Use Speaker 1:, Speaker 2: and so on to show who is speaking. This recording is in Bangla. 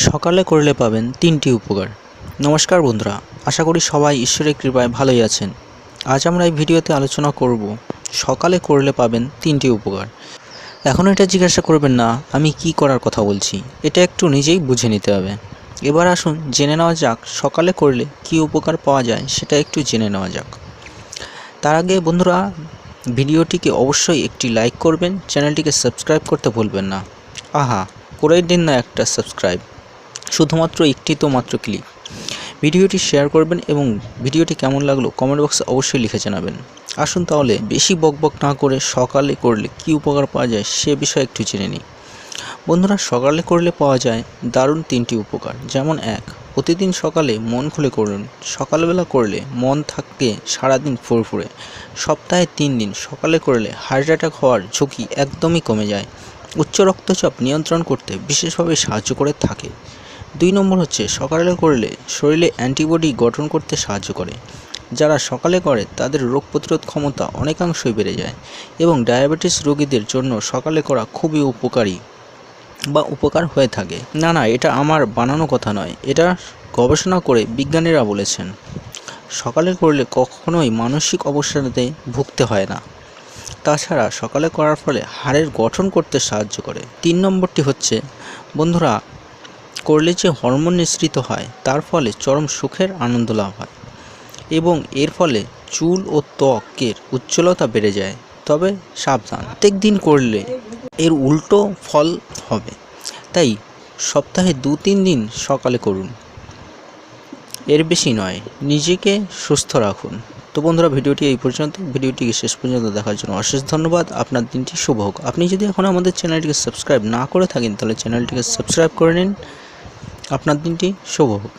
Speaker 1: সকালে করলে পাবেন ৩টি উপকার। নমস্কার বন্ধুরা, আশা করি সবাই ঈশ্বরের কৃপায় ভালোই আছেন। আজ আমরা এই ভিডিওতে আলোচনা করব সকালে করলে পাবেন 3টি উপকার। এখন এটা জিজ্ঞাসা করবেন না আমি কি করার কথা বলছি, এটা একটু নিজেই বুঝে নিতে হবে। এবার আসুন জেনে নেওয়া যাক সকালে করলে কি উপকার পাওয়া যায়, সেটা একটু জেনে নেওয়া যাক। তার আগে বন্ধুরা, ভিডিওটিকে অবশ্যই একটি লাইক করবেন, চ্যানেলটিকে সাবস্ক্রাইব করতে ভুলবেন না। আহা, করেই দিন না একটা সাবস্ক্রাইব, শুধুমাত্র একটি তো মাত্র ক্লিক। ভিডিওটি শেয়ার করবেন এবং ভিডিওটি কেমন লাগলো কমেন্ট বক্সে অবশ্যই লিখে জানাবেন। আসুন তাহলে বেশি বকবক না করে সকালে করলে কি উপকার পাওয়া যায় সে বিষয়ে একটু জেনে নিই। বন্ধুরা, সকালে করলে পাওয়া যায় দারুণ 3টি উপকার। যেমন 1, প্রতিদিন সকালে মন খুলে করুন। সকালবেলা করলে মন থাকে সারাদিন ফুরফুরে। সপ্তাহে 3 দিন সকালে করলে হার্ট অ্যাটাক হওয়ার ঝুঁকি একদমই কমে যায়। উচ্চ রক্তচাপ নিয়ন্ত্রণ করতে বিশেষভাবে সাহায্য করে থাকে। 2 নম্বর হচ্ছে সকালে করলে শরীরে অ্যান্টিবডি গঠন করতে সাহায্য করে। যারা সকালে করে তাদের রোগ প্রতিরোধ ক্ষমতা অনেকাংশই বেড়ে যায় এবং ডায়াবেটিস রোগীদের জন্য সকালে করা খুবই উপকার হয়ে থাকে। না, এটা আমার বানানো কথা নয়, এটা গবেষণা করে বিজ্ঞানীরা বলেছেন। সকালে করলে কখনোই মানসিক অবসাদে ভুগতে হয় না। তাছাড়া সকালে করার ফলে হাড়ের গঠন করতে সাহায্য করে। 3 নম্বরটি হচ্ছে বন্ধুরা, করলে যে হরমোন নিঃসৃত হয় তার ফলে চরম সুখের আনন্দ লাভ হয় এবং এর ফলে চুল ও ত্বকের উজ্জ্বলতা বেড়ে যায়। তবে সাবধান, প্রত্যেক দিন করলে এর উল্টো ফল হবে। তাই সপ্তাহে 2-3 দিন সকালে করুন, এর বেশি নয়। নিজেকে সুস্থ রাখুন। তো বন্ধুরা, ভিডিওটি এই পর্যন্ত। ভিডিওটিকে শেষ পর্যন্ত দেখার জন্য অশেষ ধন্যবাদ। আপনার দিনটি শুভ হোক। আপনি যদি এখন আমাদের চ্যানেলটিকে সাবস্ক্রাইব না করে থাকেন তাহলে চ্যানেলটিকে সাবস্ক্রাইব করে নিন। আপনার দিনটি শুভ হোক।